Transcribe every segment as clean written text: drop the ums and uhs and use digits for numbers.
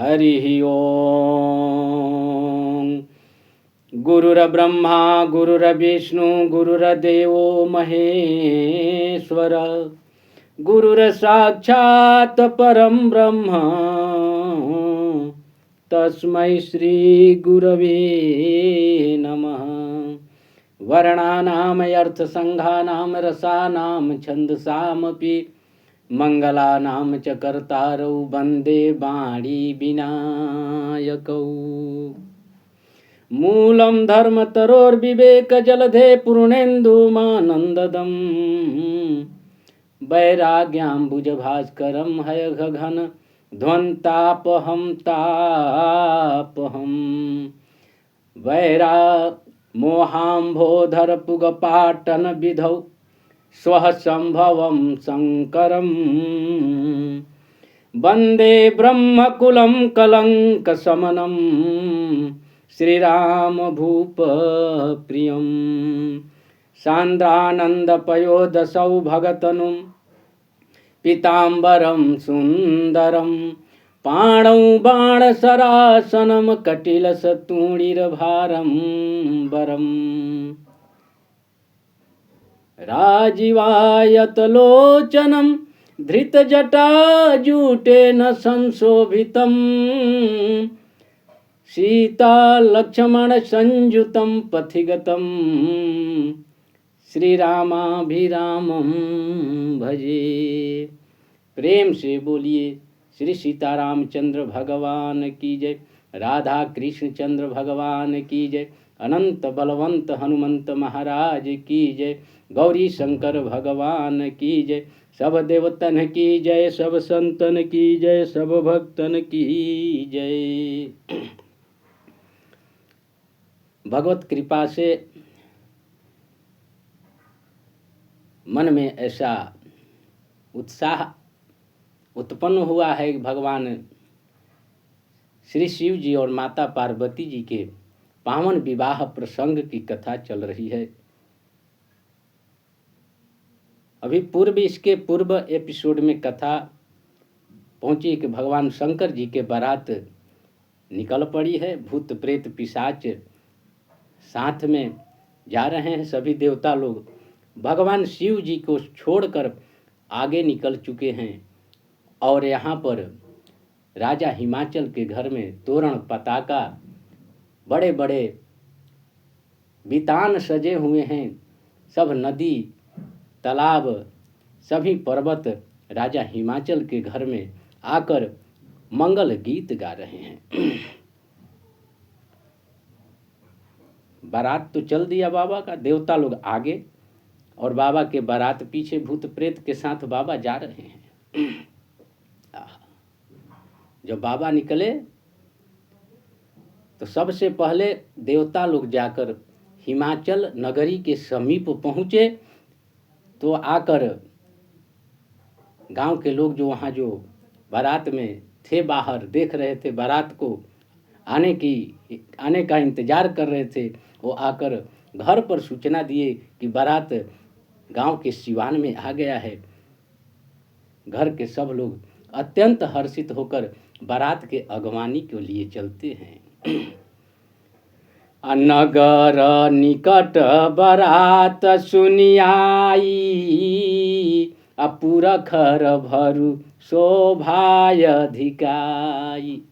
हरि ओम। गुरुर्ब्रह्मा गुरुर्विष्णु गुरुर्देवो महेश्वर, गुरुर्साक्षात् परं ब्रह्म, तस्मै श्री गुरवे नमः। वर्णानाम् अर्थसंघानां रसानां छन्दसामपि मंगलानां च कर्तारौ वन्दे वाणी विनायकौ। मूलं धर्मतरोर्विवेकजलधे पूर्णेन्दुमानन्ददम्, वैराग्याम्बुजभास्करं हयघघन ध्वन्तापहं तापहम्। मोहाम्भोधरपुगपाटन विधौ स्वः संभवं शङ्करम्, वन्दे ब्रह्मकुलं कलङ्कशमनं श्रीरामभूपप्रियं। सान्द्रानन्दपयोदशौ भगतनुं पीताम्बरं सुन्दरं, पाणौ बाणशरासनं कटिलसतूणीरभारं वरम्। राजीवायतलोचनं धृतजटाजूटेन संशोभितं, सीतालक्ष्मणसंयुतं पथिगतं श्रीरामाभिरामं भजे। प्रेम से बोलिए श्री सीतारामचंद्र भगवान की जय, राधा कृष्ण चंद्र भगवान की जय, अनंत बलवंत हनुमंत महाराज की जय, गौरी शंकर भगवान की जय, सब देवतन की जय, सब संतन की जय, सब भक्तन की जय। भगवत कृपा से मन में ऐसा उत्साह उत्पन्न हुआ है कि भगवान श्री शिव जी और माता पार्वती जी के पावन विवाह प्रसंग की कथा चल रही है। अभी इसके पूर्व एपिसोड में कथा पहुंची कि भगवान शंकर जी के बारात निकल पड़ी है। भूत प्रेत पिशाच साथ में जा रहे हैं। सभी देवता लोग भगवान शिव जी को छोड़कर आगे निकल चुके हैं और यहाँ पर राजा हिमाचल के घर में तोरण पताका बड़े बड़े वितान सजे हुए हैं। सब नदी तालाब सभी पर्वत राजा हिमाचल के घर में आकर मंगल गीत गा रहे हैं। बारात तो चल दिया बाबा का, देवता लोग आगे और बाबा के बारात पीछे भूत प्रेत के साथ बाबा जा रहे हैं। जब बाबा निकले तो सबसे पहले देवता लोग जाकर हिमाचल नगरी के समीप पहुँचे तो आकर गांव के लोग जो वहाँ जो बारात में थे बाहर देख रहे थे, बारात को आने का इंतजार कर रहे थे, वो आकर घर पर सूचना दिए कि बारात गांव के सिवान में आ गया है। घर के सब लोग अत्यंत हर्षित होकर बारात के अगवानी के लिए चलते हैं। नगर निकट बारात सुनियाई, अपुरखर भरु शोभाय अधिकाई।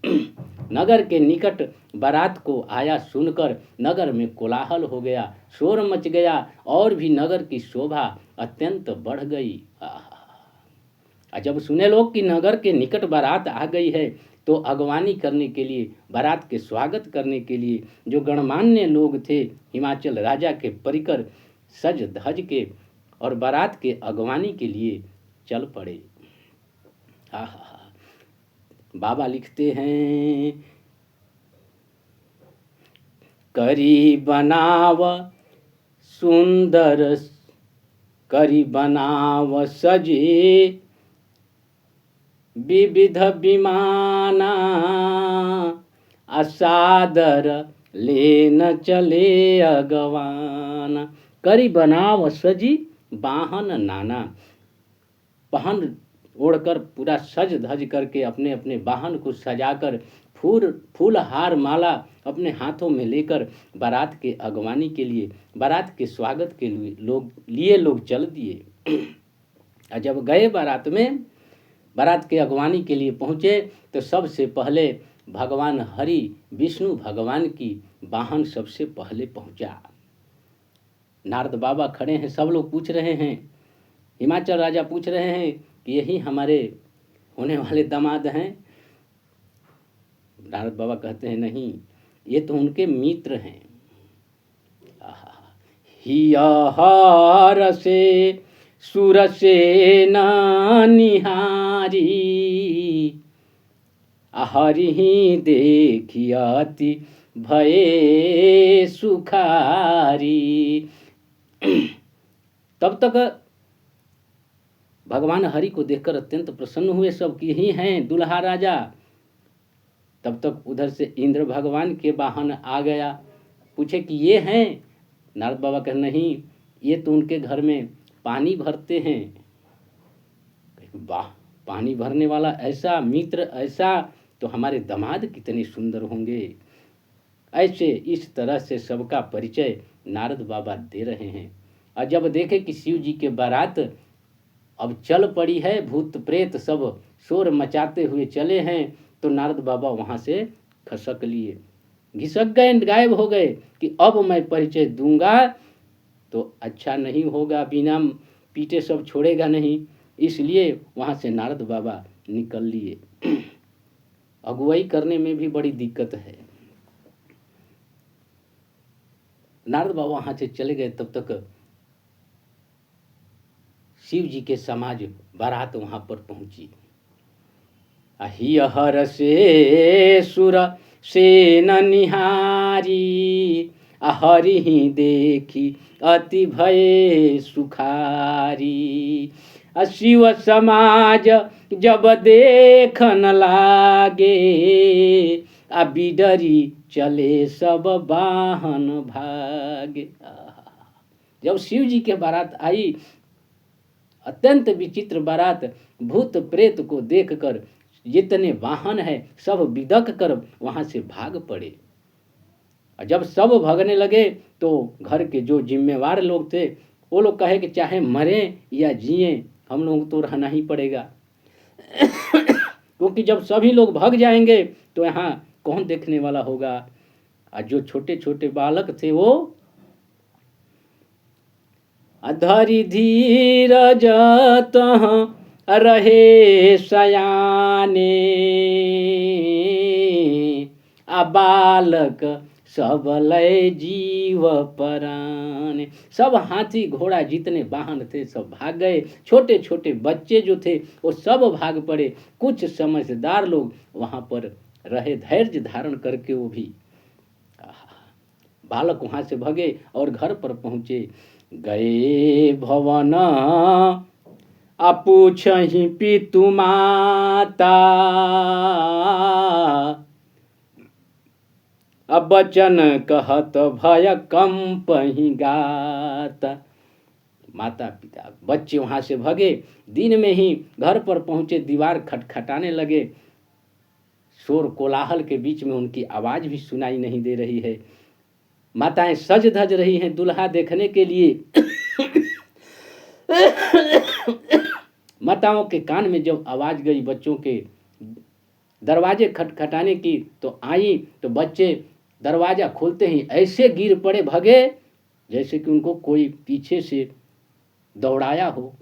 नगर के निकट बारात को आया सुनकर नगर में कोलाहल हो गया, शोर मच गया और भी नगर की शोभा अत्यंत बढ़ गई। जब सुने लोग कि नगर के निकट बारात आ गई है तो अगवानी करने के लिए, बारात के स्वागत करने के लिए जो गणमान्य लोग थे हिमाचल राजा के परिकर सज धज के और बारात के अगवानी के लिए चल पड़े। बाबा लिखते हैं, करी बनाव सुंदर करी बनाव सजे, विविध विमाना असादर लेन चले अगवाना। करी बनाव सजी वाहन नाना, पहन ओढ़कर पूरा सज धज करके अपने अपने वाहन को सजाकर फूल हार माला अपने हाथों में लेकर बारात के अगवानी के लिए, बारात के स्वागत के लिए लोग चल दिए। और जब गए बारात में, बारात के अगवानी के लिए पहुँचे तो सबसे पहले भगवान हरि विष्णु भगवान की वाहन सबसे पहले पहुँचा। नारद बाबा खड़े हैं, सब लोग पूछ रहे हैं, हिमाचल राजा पूछ रहे हैं कि यही हमारे होने वाले दामाद हैं। नारद बाबा कहते हैं नहीं, ये तो उनके मित्र हैं। हियार से सुर से निहारी, हरि देखियाति भये सुखारी। तब तक भगवान हरि को देखकर अत्यंत प्रसन्न हुए सब कि यही हैं दुल्हा राजा। तब तक उधर से इंद्र भगवान के वाहन आ गया, पूछे कि ये हैं। नारद बाबा कहे नहीं, ये तो उनके घर में पानी भरते हैं। वाह, पानी भरने वाला ऐसा मित्र, ऐसा तो हमारे दामाद कितने सुंदर होंगे। ऐसे इस तरह से सबका परिचय नारद बाबा दे रहे हैं। और जब देखे कि शिव जी के बारात अब चल पड़ी है, भूत प्रेत सब शोर मचाते हुए चले हैं, तो नारद बाबा वहाँ से खसक लिए, घिसक गए, गायब हो गए कि अब मैं परिचय दूंगा तो अच्छा नहीं होगा, बिना पीटे सब छोड़ेगा नहीं। इसलिए वहाँ से नारद बाबा निकल लिए। अगुवाई करने में भी बड़ी दिक्कत है। नारद बाबा वहाँ से चले गए, तब तक शिव जी के समाज बारात वहाँ पर पहुँची। हियहर से सुर से न निहारी, हरि देखी अति भय सुखारी। शिव समाज जब देखन लागे, बिडरी चले सब वाहन भागे। जब शिव जी के बारात आई, अत्यंत विचित्र बारात, भूत प्रेत को देखकर जितने वाहन है सब बिदक कर वहाँ से भाग पड़े। और जब सब भागने लगे तो घर के जो जिम्मेवार लोग थे वो लोग कहे कि चाहे मरें या जिए, हम लोग तो रहना ही पड़ेगा। क्योंकि जब सभी लोग भाग जाएंगे तो यहाँ कौन देखने वाला होगा। और जो छोटे छोटे बालक थे वो धरि धीरज तहाँ रहे सयाने, बालक सब लय जीव पराने। सब हाथी घोड़ा जितने वाहन थे सब भाग गए, छोटे छोटे बच्चे जो थे वो सब भाग पड़े। कुछ समझदार लोग वहाँ पर रहे, धैर्य धारण करके वो भी। बालक वहाँ से भगे और घर पर पहुँचे। गए भवन पूछहि पितु माता, बचन कहत भय कंपहि गाता। माता पिता बच्चे वहाँ से भगे, दिन में ही घर पर पहुँचे, दीवार खटखटाने लगे। शोर कोलाहल के बीच में उनकी आवाज़ भी सुनाई नहीं दे रही है। माताएं सज धज रही हैं दुल्हा देखने के लिए। माताओं के कान में जब आवाज़ गई बच्चों के दरवाजे खटखटाने की, तो आई तो बच्चे दरवाज़ा खोलते ही ऐसे गिर पड़े, भगे जैसे कि उनको कोई पीछे से दौड़ाया हो।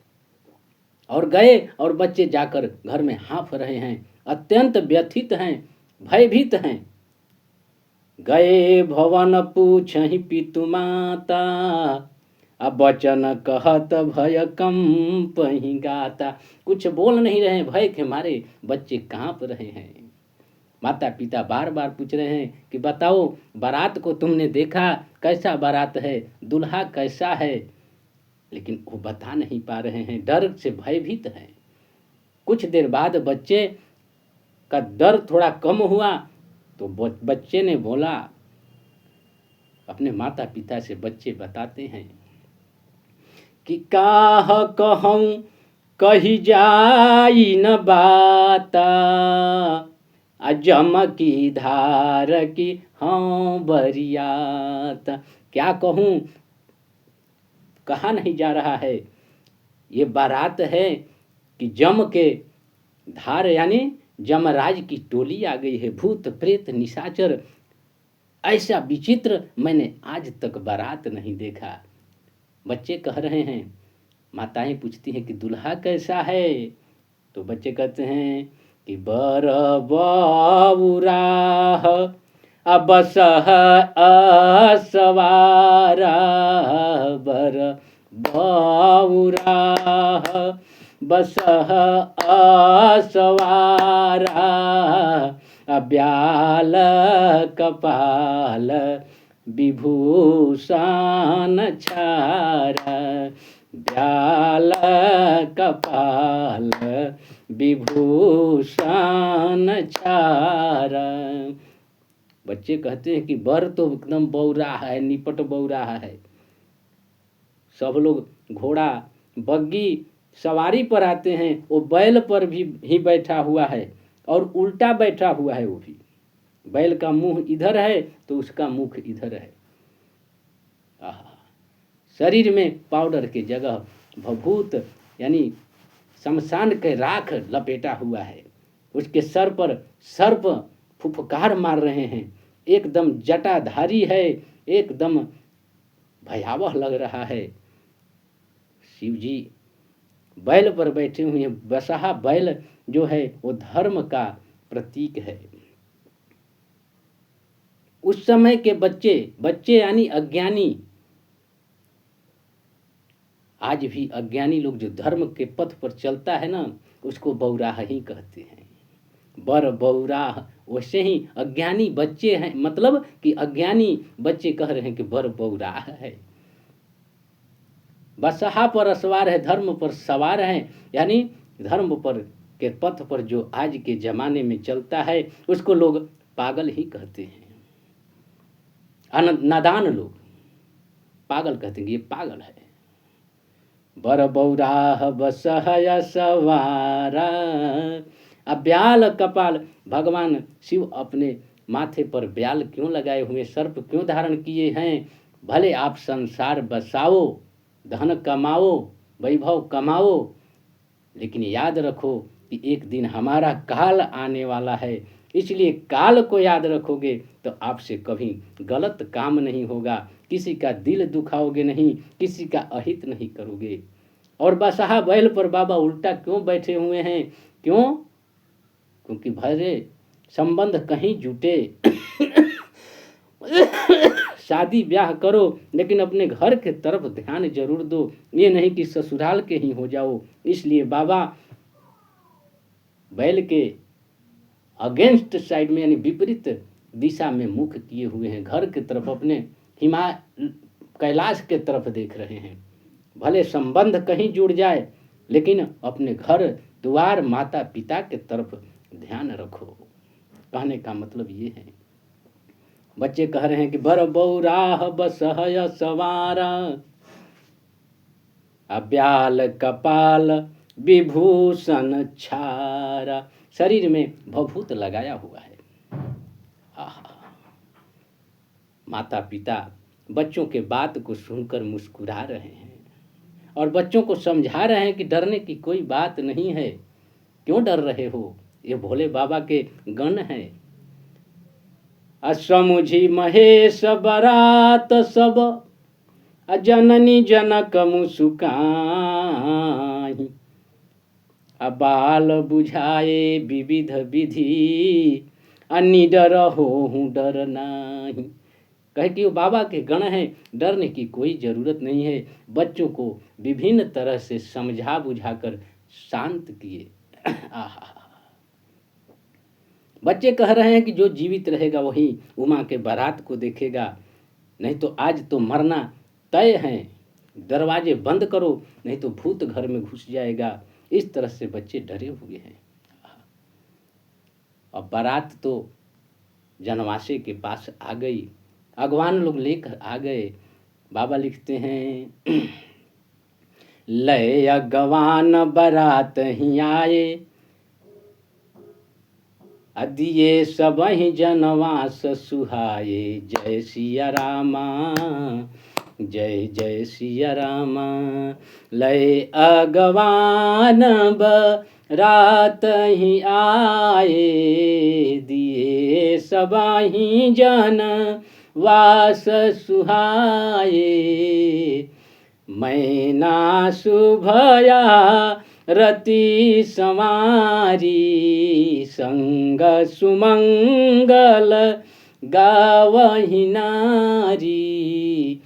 और गए और बच्चे जाकर घर में हाँफ रहे हैं, अत्यंत व्यथित हैं, भयभीत हैं। गए भवन पूछहि पितु माता, बचन कहत भय कंपहि गाता। कुछ बोल नहीं रहे, भय के मारे बच्चे कांप रहे हैं। माता पिता बार बार पूछ रहे हैं कि बताओ बारात को तुमने देखा, कैसा बारात है, दुल्हा कैसा है, लेकिन वो बता नहीं पा रहे हैं, डर से भयभीत हैं। कुछ देर बाद बच्चे का डर थोड़ा कम हुआ तो बच्चे ने बोला, अपने माता पिता से बच्चे बताते हैं कि काह कहूँ कही जाई न बाता, जम की धार की हाँ बरियाता। क्या कहूँ, कहा नहीं जा रहा है। ये बारात है कि जम के धार यानी जमराज की टोली आ गई है। भूत प्रेत निशाचर, ऐसा विचित्र मैंने आज तक बारात नहीं देखा। बच्चे कह रहे हैं, माताएं पूछती हैं कि दूल्हा कैसा है, तो बच्चे कहते हैं कि बर बाबूराह बसह असवारा, बर बाबूराह बसह असवारा, ब्याल कपाल विभूषण छारा, ब्याल कपाल विभूषण छारा। बच्चे कहते हैं कि बर तो एकदम बौरा है, निपट बौरा है। सब लोग घोड़ा बग्गी सवारी पर आते हैं, वो बैल पर भी ही बैठा हुआ है और उल्टा बैठा हुआ है। वो भी बैल का मुंह इधर है तो उसका मुख इधर है। शरीर में पाउडर की जगह भभूत यानी शमशान के राख लपेटा हुआ है। उसके सर पर सर्प फुफकार मार रहे हैं। एकदम जटाधारी है, एकदम भयावह लग रहा है। शिव जी बैल पर बैठे हुए हैं। बसहा बैल जो है वो धर्म का प्रतीक है। उस समय के बच्चे यानी अज्ञानी, आज भी अज्ञानी लोग जो धर्म के पथ पर चलता है ना, उसको बौराह ही कहते हैं। बर बौराह, वैसे ही अज्ञानी बच्चे हैं, मतलब कि अज्ञानी बच्चे कह रहे हैं कि बर बौराह है। बसहा पर असवार है, धर्म पर सवार है, यानी धर्म पर के पथ पर जो आज के जमाने में चलता है उसको लोग पागल ही कहते हैं। नादान लोग पागल कहते हैं, ये पागल है। बर बौराह बसहय सवारा, ब्याल कपाल, भगवान शिव अपने माथे पर ब्याल क्यों लगाए हुए, सर्प क्यों धारण किए हैं? भले आप संसार बसाओ, धन कमाओ, वैभव कमाओ, लेकिन याद रखो कि एक दिन हमारा काल आने वाला है। इसलिए काल को याद रखोगे तो आपसे कभी गलत काम नहीं होगा, किसी का दिल दुखाओगे नहीं, किसी का अहित नहीं करोगे। और बसहा बैल पर बाबा उल्टा क्यों बैठे हुए हैं? क्यों? क्योंकि भले संबंध कहीं जुटे शादी ब्याह करो, लेकिन अपने घर के तरफ ध्यान जरूर दो, ये नहीं कि ससुराल के ही हो जाओ। इसलिए बाबा बैल के अगेंस्ट साइड में यानी विपरीत दिशा में मुख किए हुए हैं, घर की तरफ, अपने कैलाश के तरफ देख रहे हैं। भले संबंध कहीं जुड़ जाए, लेकिन अपने घर द्वार माता पिता के तरफ ध्यान रखो। कहने का मतलब ये है। बच्चे कह रहे हैं कि बर बौराह बसहय सवारा, ब्याल कपाल विभूषण छारा, शरीर में भभूत लगाया हुआ है। माता पिता बच्चों के बात को सुनकर मुस्कुरा रहे हैं और बच्चों को समझा रहे हैं कि डरने की कोई बात नहीं है, क्यों डर रहे हो, ये भोले बाबा के गण हैं। असमुझी महेश बरात सब, जननी जनक मुसुकाई, बाल बुझाए विविध विधि, निडर हो डर नाही। कहे कि वो बाबा के गण हैं, डरने की कोई जरूरत नहीं है। बच्चों को विभिन्न तरह से समझा बुझाकर शांत किए। बच्चे कह रहे हैं कि जो जीवित रहेगा वही उमा के बारात को देखेगा, नहीं तो आज तो मरना तय है, दरवाजे बंद करो नहीं तो भूत घर में घुस जाएगा। इस तरह से बच्चे डरे हुए हैं। अब बारात तो जनवासे के पास आ गई, अगवान लोग लेकर आ गए। बाबा लिखते हैं लय अगवान बारात ही आए, अदिये सबहि जनवास सुहाए। जय सिया रामा, जय जय सिया रामा। लय अगवान बारात ही आए, दिए सबहि जनवास सुहाए। मैना शुभया रति समारी, संग सुमंगल गावहि नारी।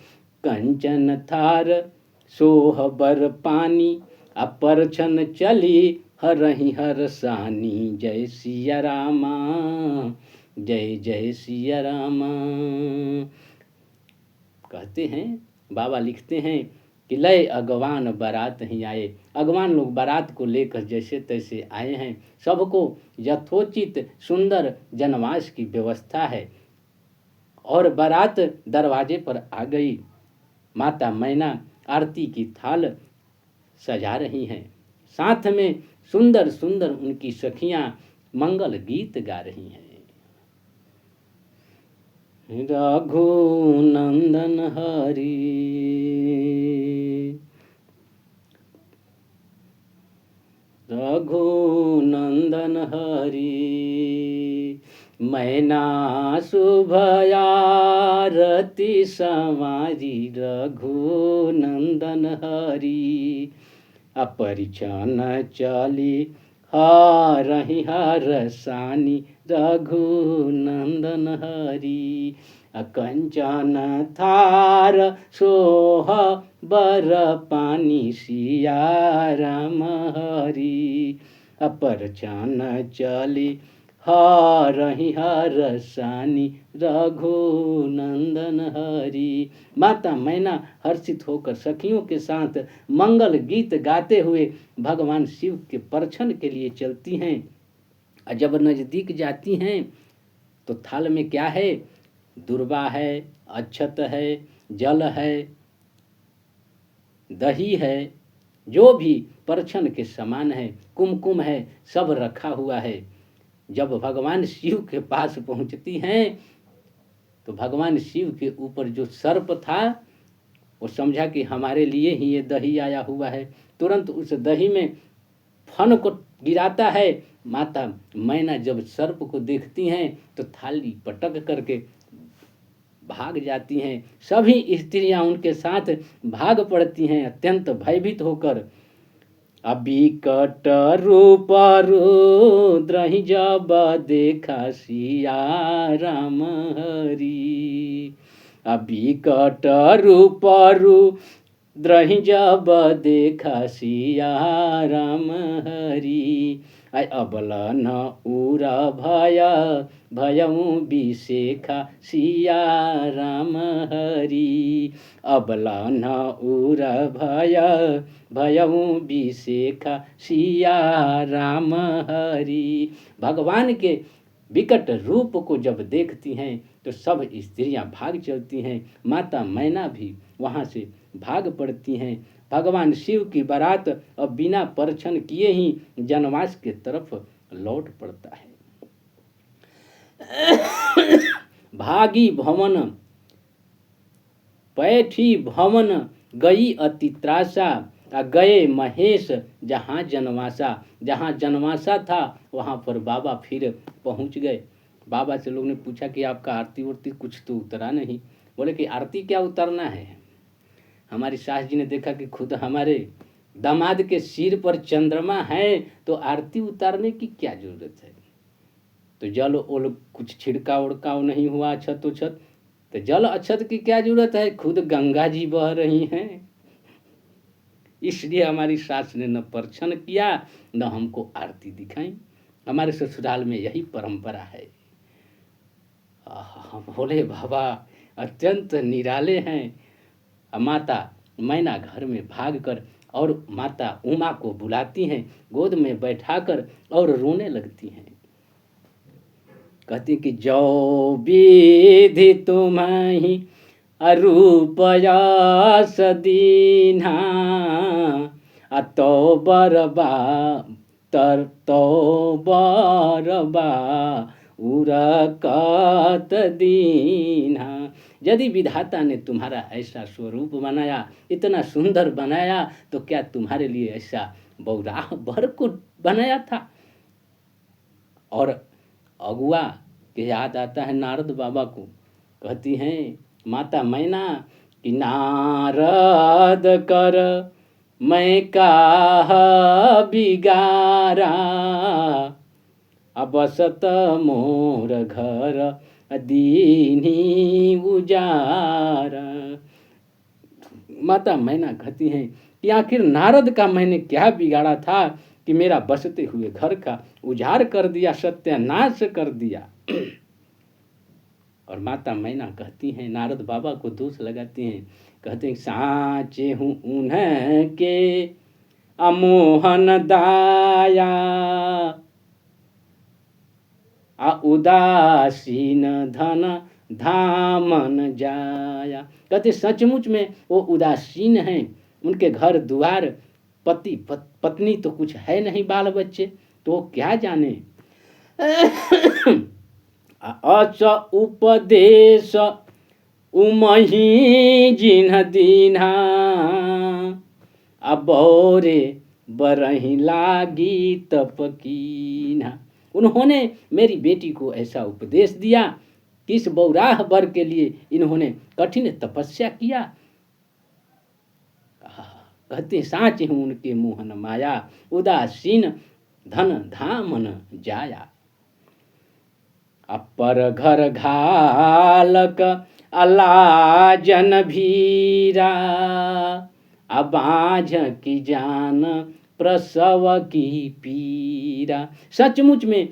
कंचन थार सोहबर पानी, अपरछन चली हरहि हरसानी। जय सिया रामा, जय जय सिया रामा। कहते हैं, बाबा लिखते हैं कि लय अगवान बारात ही आए। अगवान लोग बारात को लेकर जैसे तैसे आए हैं। सबको यथोचित सुंदर जनवास की व्यवस्था है और बारात दरवाजे पर आ गई। माता मैना आरती की थाल सजा रही हैं, साथ में सुंदर सुंदर उनकी सखियां मंगल गीत गा रही हैं। रघुनंदन हरि, रघुनंदन हरि। मैना शुभया रति समारी, रघुनंदन हरि। अपरिछन चली हरहि हरसानी, रघुनंदन हरि। कंचन थार सोह बर पानी, सिया राम हरि। अपरछन चली हरहि हरसानी, रघुनंदन हरि। माता मैना हर्षित होकर सखियों के साथ मंगल गीत गाते हुए भगवान शिव के परछन के लिए चलती हैं। जब नजदीक जाती हैं तो थाल में क्या है? दुर्वा है, अक्षत है, जल है, दही है, जो भी परछन के समान है, कुमकुम है, सब रखा हुआ है। जब भगवान शिव के पास पहुंचती हैं तो भगवान शिव के ऊपर जो सर्प था वो समझा कि हमारे लिए ही ये दही आया हुआ है। तुरंत उस दही में फन को गिराता है। माता मैना जब सर्प को देखती हैं तो थाली पटक करके भाग जाती हैं। सभी स्त्रियां उनके साथ भाग पड़ती हैं अत्यंत भयभीत होकर। अबिकट रूप रुद्र जब देखा, सिया राम हरि। अबिकट रूप रुद्र जब देखा, सिया राम हरि। अबलन उर भय भयऊ बिसेखा, सिया राम हरि। अबलन उर भय भयऊ बिसेखा, सिया राम हरि। भगवान के विकट रूप को जब देखती हैं तो सब स्त्रियां भाग चलती हैं। माता मैना भी वहाँ से भाग पड़ती हैं। भगवान शिव की बारात अब बिना परछन किए ही जनवास के तरफ लौट पड़ता है। भागी भवन पैठी भवन, गई अति त्रासा। गए महेश जहाँ जनवासा। जहाँ जनवासा था वहाँ पर बाबा फिर पहुँच गए। बाबा से लोग ने पूछा कि आपका आरती उरती कुछ तो उतरा नहीं। बोले कि आरती क्या उतरना है। हमारी सास जी ने देखा कि खुद हमारे दामाद के सिर पर चंद्रमा है तो आरती उतारने की क्या जरूरत है। तो जल ओल कुछ छिड़काव उड़काव नहीं हुआ, छत उछत, तो जल अक्षत की क्या जरूरत है, खुद गंगा जी बह रही हैं। इसलिए हमारी सास ने न परछन किया न हमको आरती दिखाई। हमारे ससुराल में यही परंपरा है। भोले बाबा अत्यंत निराले हैं। माता मैना घर में भागकर और माता उमा को बुलाती हैं, गोद में बैठाकर और रोने लगती हैं। कहती कि जो विधि तुम्हें रूप यश दीन्हा तो बरबा तो बरबा उरकत दीन्हा। यदि विधाता ने तुम्हारा ऐसा स्वरूप बनाया, इतना सुंदर बनाया, तो क्या तुम्हारे लिए ऐसा बौराह वर को बनाया था? और अगुआ के याद आता है नारद बाबा को। कहती हैं माता मैना कि नारद कर मैं काह बिगारा, अबसत मोर घर दीनी उजारा। माता मैना कहती हैं कि आखिर नारद का मैंने क्या बिगाड़ा था कि मेरा बसते हुए घर का उजाड़ कर दिया, सत्यानाश कर दिया। और माता मैना कहती हैं, नारद बाबा को दोष लगाती हैं, कहते हैं साचे हूँ उन्हें के अमोहन दाया, उदासीन धन धामन जाया। कहते सचमुच में वो उदासीन हैं, उनके घर द्वार पति पत्नी तो कुछ है नहीं, बाल बच्चे, तो वो क्या जाने। अच उपदेश उमही जिन्ह दीन्हा, अबोरे बरही लागी तप कीन्हा। उन्होंने मेरी बेटी को ऐसा उपदेश दिया कि इस बौराह वर के लिए इन्होंने कठिन तपस्या किया। कहते साँच हूँ उनके मोहन माया, उदासीन धन धामन जाया। अपर घर घालक अलाजन भीरा, अबाझ की जान प्रसव की पीरा। सचमुच में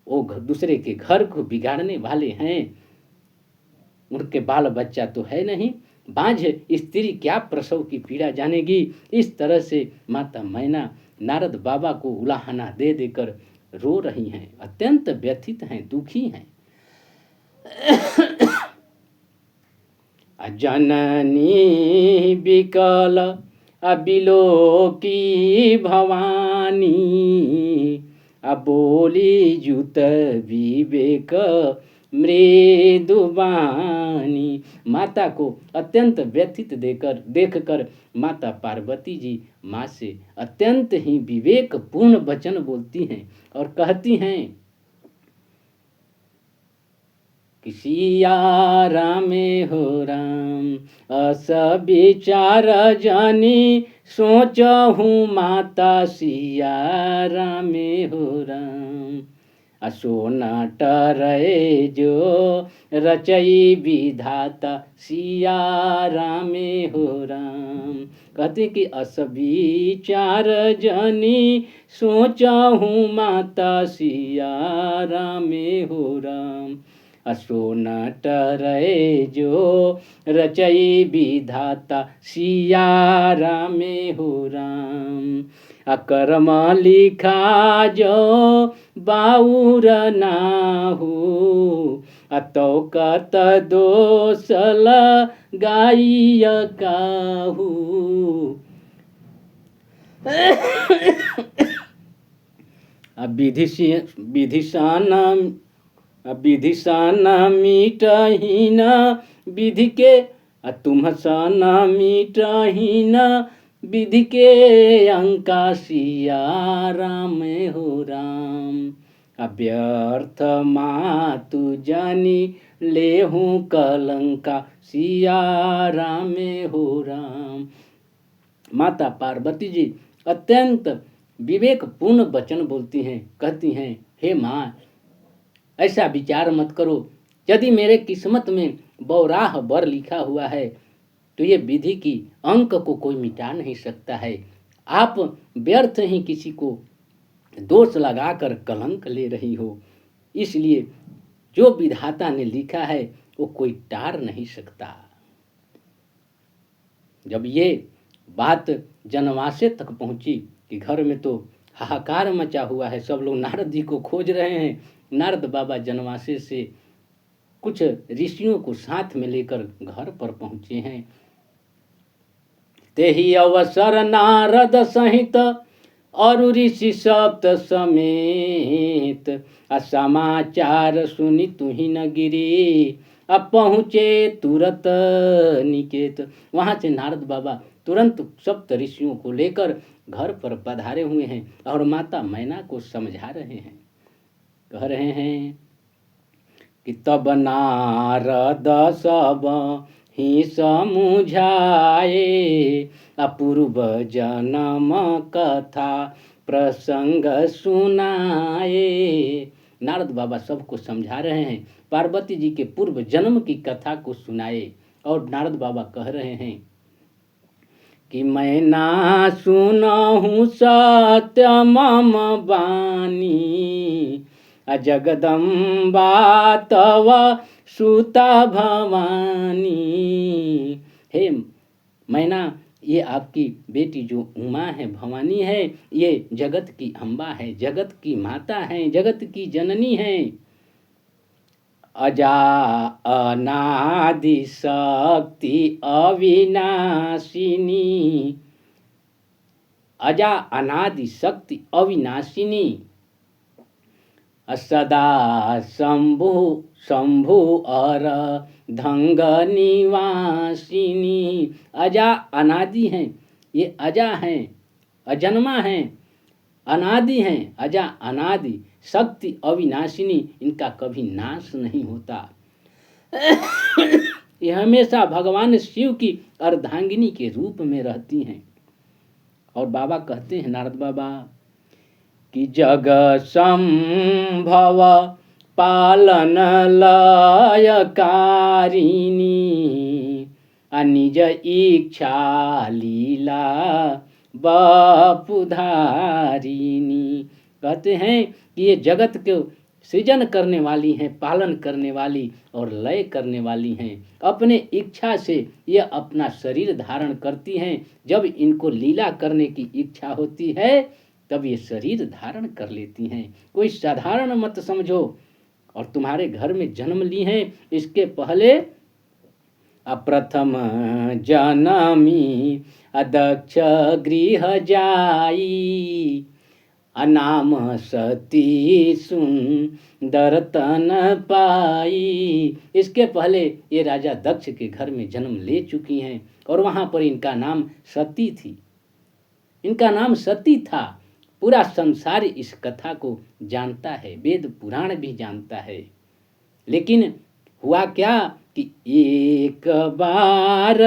वो दूसरे के घर को बिगाड़ने वाले हैं, उनके बाल बच्चा तो है नहीं, बांझ स्त्री क्या प्रसव की पीड़ा जानेगी। इस तरह से माता मैना नारद बाबा को उलाहना दे देकर रो रही हैं, अत्यंत व्यथित हैं, दुखी हैं। जननी विकल अबिलो की भवानी, बोली जुत विवेक मृदुबानी। माता को अत्यंत व्यथित देखकर माता पार्वती जी माँ से अत्यंत ही विवेकपूर्ण वचन बोलती हैं और कहती हैं कि सिया रामे हो राम, अस विचार जानी सोचहूँ माता सिया रामे हो राम। असो नटरे जो रचई विधाता सिया रामे हो राम। कहते कि अस विचार जनी सोचहूँ माता सिया रामे हो राम। असो नटरे जो रचई विधाता सिया रामे हो राम। अकर्म लिखा जो बाउर नाहू, अतौकत दोष लगाइय काहू। विधिसान मीटहीन विधि के, तुम सन मीटहीन विधि के अंका सिया राम हो राम। अव्यर्थ मातु जानी लेहूँ कलंका सिया राम हो राम। माता पार्वती जी अत्यंत विवेकपूर्ण वचन बोलती हैं, कहती हैं हे माँ ऐसा विचार मत करो, यदि मेरे किस्मत में बौराह वर लिखा हुआ है तो ये विधि की अंक को कोई मिटा नहीं सकता है। आप व्यर्थ ही किसी को दोष लगाकर कलंक ले रही हो, इसलिए जो विधाता ने लिखा है वो कोई टार नहीं सकता। जब ये बात जनवासे तक पहुंची कि घर में तो हाहाकार मचा हुआ है, सब लोग नारद जी को खोज रहे हैं। नारद बाबा जनवासे से कुछ ऋषियों को साथ में लेकर घर पर पहुँचे हैं। तेहि अवसर नारद सहित और ऋषि सप्त समेत, समाचार सुनि तुहि न गिरी, अब पहुँचे तुरत निकेत। वहाँ से नारद बाबा तुरंत सप्त ऋषियों को लेकर घर पर पधारे हुए हैं और माता मैना को समझा रहे हैं। कह रहे हैं कि तब नारद सब ही समुझाए, अपूर्व जन्म कथा प्रसंग सुनाए। नारद बाबा सबको समझा रहे हैं, पार्वती जी के पूर्व जन्म की कथा को सुनाए। और नारद बाबा कह रहे हैं कि मैं ना सुनहु सत्य मम बानी, जगदम्बा तव सुता भवानी। हे मैना, ये आपकी बेटी जो उमा है, भवानी है, ये जगत की अम्बा है, जगत की माता है, जगत की जननी है। अजा अनादि शक्ति अविनाशिनी, अजा अनादि शक्ति अविनाशिनी, सदा शंभु शंभु और धंग निवासिनी। अजा अनादि हैं, ये अजा हैं, अजन्मा हैं, अनादि हैं, अजा अनादि, शक्ति अविनाशिनी, इनका कभी नाश नहीं होता। ये हमेशा भगवान शिव की अर्धांगिनी के रूप में रहती हैं। और बाबा कहते हैं, नारद बाबा, कि जग संभव पालन लयकारिणी, निज इच्छा लीला बपुधारिणी। कहते हैं कि ये जगत को सृजन करने वाली हैं, पालन करने वाली और लय करने वाली हैं। अपने इच्छा से ये अपना शरीर धारण करती हैं। जब इनको लीला करने की इच्छा होती है तब ये शरीर धारण कर लेती हैं। कोई साधारण मत समझो। और तुम्हारे घर में जन्म ली हैं, इसके पहले अप्रथम जनमी अदक्ष गृह जाई, अनाम सती सुंदर तन पाई। इसके पहले ये राजा दक्ष के घर में जन्म ले चुकी हैं और वहाँ पर इनका नाम सती थी, इनका नाम सती था। पूरा संसार इस कथा को जानता है, वेद पुराण भी जानता है। लेकिन हुआ क्या कि एक बार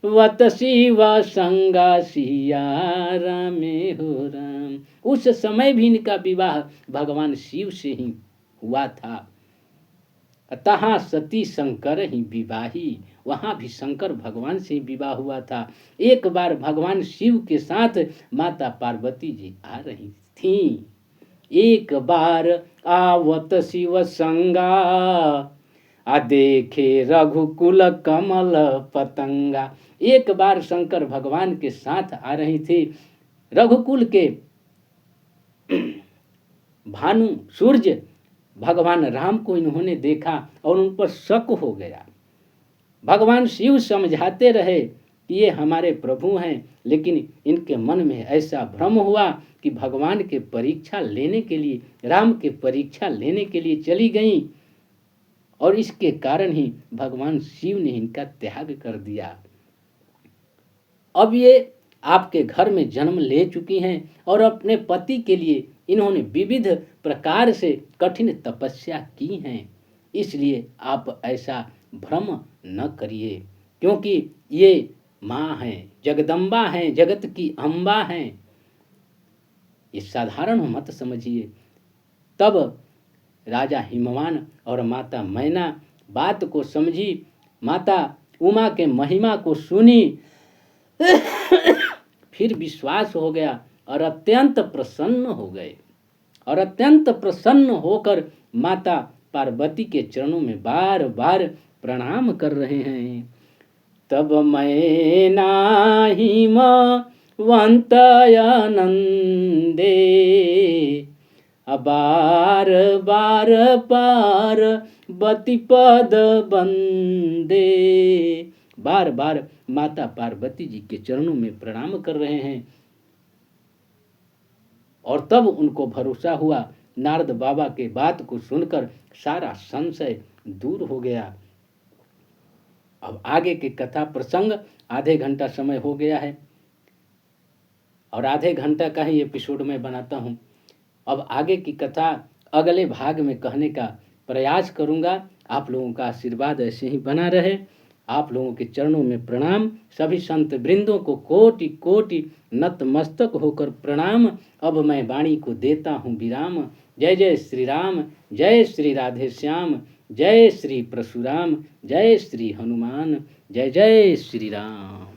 वत शिव संगा सिया रामे हो राम, उस समय भी इनका विवाह भगवान शिव से ही हुआ था। अतः सती शंकर ही विवाही, वहाँ भी शंकर भगवान से विवाह हुआ था। एक बार भगवान शिव के साथ माता पार्वती जी आ रही थी। एक बार आवत शिव संगा, देखे रघुकुल कमल पतंगा। एक बार शंकर भगवान के साथ आ रही थी। रघुकुल के भानु सूर्य भगवान राम को इन्होंने देखा और उन पर शक हो गया। भगवान शिव समझाते रहे कि ये हमारे प्रभु हैं, लेकिन इनके मन में ऐसा भ्रम हुआ कि भगवान के परीक्षा लेने के लिए, राम के परीक्षा लेने के लिए चली गईं और इसके कारण ही भगवान शिव ने इनका त्याग कर दिया। अब ये आपके घर में जन्म ले चुकी हैं और अपने पति के लिए इन्होंने विविध प्रकार से कठिन तपस्या की हैं, इसलिए आप ऐसा भ्रम न करिए, क्योंकि ये माँ हैं, जगदम्बा हैं, जगत की अम्बा हैं। ये साधारण मत समझिए। तब राजा हिमवान और माता मैना बात को समझी, माता उमा के महिमा को सुनी, फिर विश्वास हो गया और अत्यंत प्रसन्न हो गए और अत्यंत प्रसन्न होकर माता पार्वती के चरणों में बार बार प्रणाम कर रहे हैं। तब मैना हिमवंत आनंदे, बार बार पार्वती बति पद बंदे। बार बार माता पार्वती जी के चरणों में प्रणाम कर रहे हैं। और तब उनको भरोसा हुआ, नारद बाबा के बात को सुनकर सारा संशय दूर हो गया। अब आगे की कथा प्रसंग, आधे घंटा समय हो गया है और आधे घंटा का ही एपिसोड में बनाता हूँ। अब आगे की कथा अगले भाग में कहने का प्रयास करूँगा। आप लोगों का आशीर्वाद ऐसे ही बना रहे। आप लोगों के चरणों में प्रणाम। सभी संत वृंदों को कोटि कोटि नतमस्तक होकर प्रणाम। अब मैं वाणी को देता हूँ विराम। जय जय श्री राम, जय श्री राधे श्याम, जय श्री परशुराम, जय श्री हनुमान, जय जय श्री राम।